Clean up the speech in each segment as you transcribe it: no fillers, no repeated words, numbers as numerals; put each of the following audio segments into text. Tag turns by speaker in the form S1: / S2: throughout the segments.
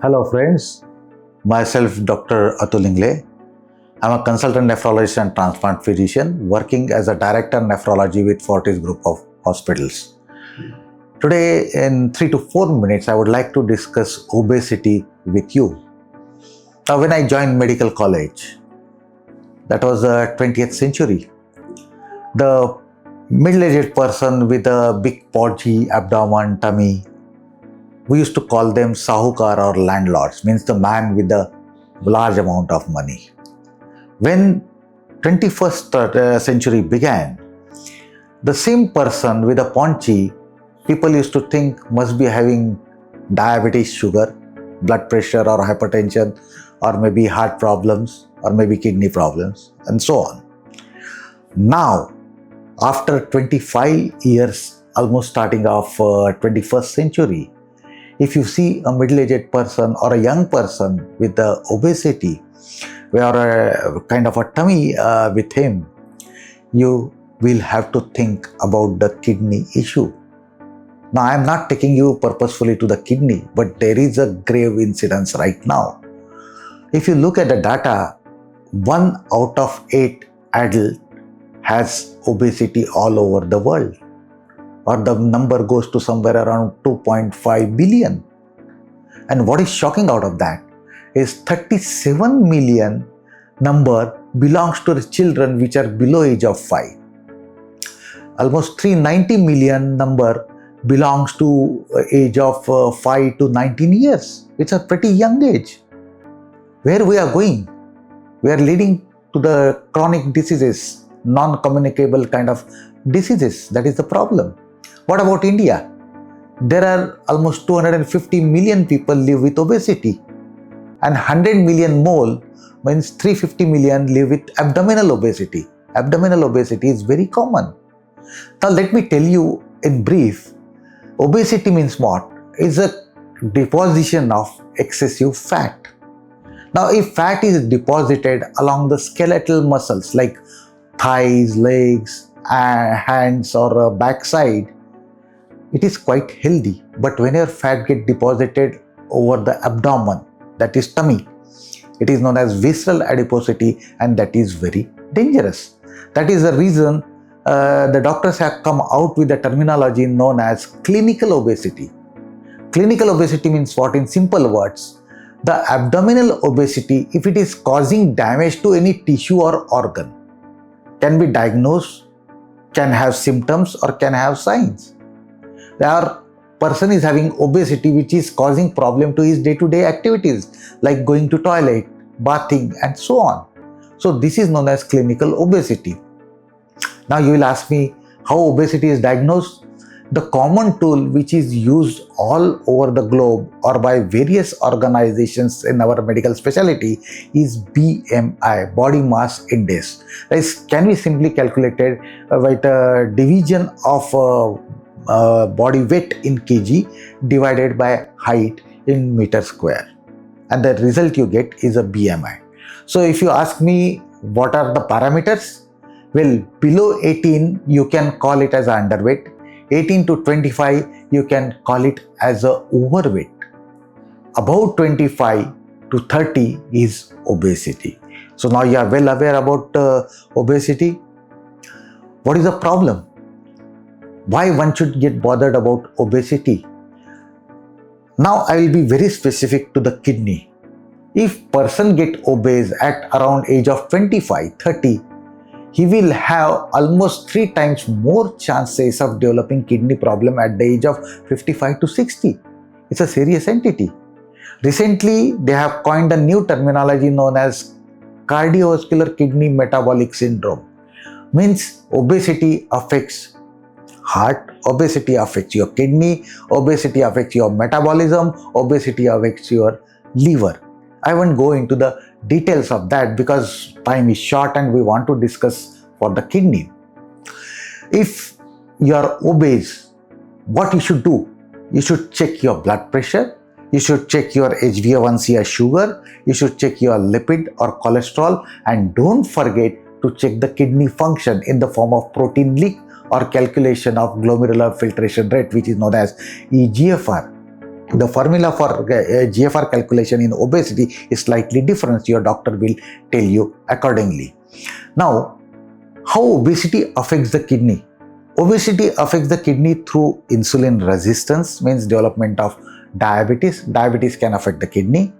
S1: Hello friends, myself Dr. Atul Ingale. I'm a consultant nephrologist and transplant physician working as a director nephrology with Fortis Group of Hospitals. Today in 3 to 4 minutes I would like to discuss obesity with you. Now when I joined medical college, that was the 20th century, the middle-aged person with a big podgy abdomen, tummy, we used to call them sahukar or landlords, means the man with a large amount of money. When 21st century began, the same person with a paunchy, people used to think must be having diabetes, sugar, blood pressure or hypertension, or maybe heart problems, or maybe kidney problems, and so on. Now, after 25 years, almost starting of 21st century, if you see a middle-aged person or a young person with the obesity, or a kind of a tummy with him, you will have to think about the kidney issue. Now, I am not taking you purposefully to the kidney, but there is a grave incidence right now. If you look at the data, 1 out of 8 adults has obesity all over the world, or the number goes to somewhere around 2.5 billion. And what is shocking out of that is 37 million number belongs to the children which are below age of 5. Almost 390 million number belongs to age of 5 to 19 years. It's a pretty young age. Where we are going? We are leading to the chronic diseases, non-communicable kind of diseases. That is the problem. What about India? There are almost 250 million people live with obesity, and 100 million more means 350 million live with abdominal obesity. Abdominal obesity is very common. Now let me tell you in brief, obesity means what? It's a deposition of excessive fat. Now if fat is deposited along the skeletal muscles like thighs, legs, hands or backside, it is quite healthy. But when your fat gets deposited over the abdomen, that is tummy, it is known as visceral adiposity, and that is very dangerous. That is the reason the doctors have come out with the terminology known as clinical obesity. Clinical obesity means what? In simple words, the abdominal obesity, if it is causing damage to any tissue or organ, can be diagnosed, can have symptoms or can have signs. Our person is having obesity which is causing problem to his day-to-day activities like going to toilet, bathing and so on. So this is known as clinical obesity. Now you will ask me how obesity is diagnosed. The common tool which is used all over the globe or by various organizations in our medical specialty is BMI, body mass index. This can be simply calculated with a division of body weight in kg divided by height in meter square, and the result you get is a BMI. So if you ask me what are the parameters, well, below 18 you can call it as underweight, 18 to 25 you can call it as a overweight, above 25 to 30 is obesity. So now you are well aware about obesity. What is the problem? Why one should get bothered about obesity? Now I will be very specific to the kidney. If person get obese at around age of 25, 30, he will have almost 3 times more chances of developing kidney problem at the age of 55 to 60. It's a serious entity. Recently, they have coined a new terminology known as Cardiovascular-Kidney-Metabolic syndrome. Means obesity affects heart, obesity affects your kidney, obesity affects your metabolism, obesity affects your liver. I won't go into the details of that because time is short and we want to discuss for the kidney. If you are obese, what you should do? You should check your blood pressure, you should check your HbA1c or sugar, you should check your lipid or cholesterol, and don't forget to check the kidney function in the form of protein leak or calculation of glomerular filtration rate, which is known as EGFR. The formula for GFR calculation in obesity is slightly different. Your doctor will tell you accordingly. Now, how obesity affects the kidney? Obesity affects the kidney through insulin resistance, means development of diabetes. Diabetes can affect the kidney.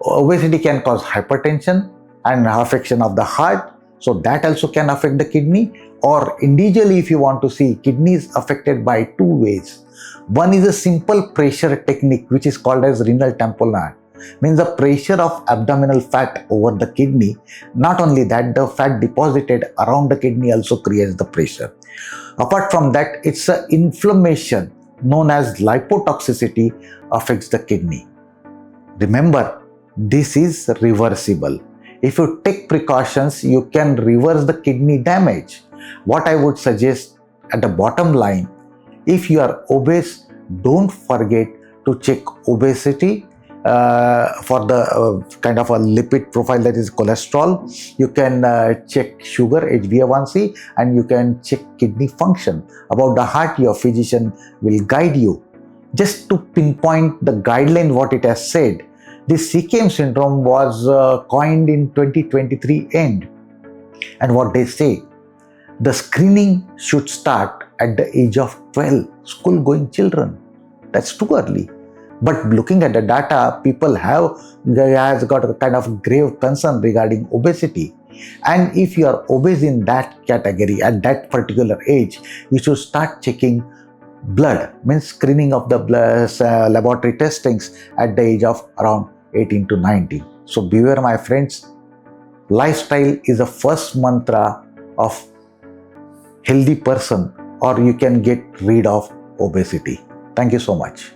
S1: Obesity can cause hypertension and affection of the heart, so that also can affect the kidney. Or individually, if you want to see, kidney is affected by two ways. One is a simple pressure technique which is called as renal tamponade, means the pressure of abdominal fat over the kidney. Not only that, the fat deposited around the kidney also creates the pressure. Apart from that, it's an inflammation known as lipotoxicity affects the kidney. Remember, this is reversible. If you take precautions, you can reverse the kidney damage. What I would suggest at the bottom line, if you are obese, don't forget to check obesity for the kind of a lipid profile, that is cholesterol. You can check sugar, HbA1c, and you can check kidney function. About the heart, your physician will guide you. Just to pinpoint the guideline, what it has said, this CKM syndrome was coined in 2023 end. And what they say, the screening should start at the age of 12, school-going children. That's too early. But looking at the data, people has got a kind of grave concern regarding obesity. And if you are obese in that category at that particular age, you should start checking blood, means screening of the blood, laboratory testings at the age of around 18 to 19. So beware, my friends. Lifestyle is the first mantra of healthy person, or you can get rid of obesity. Thank you so much.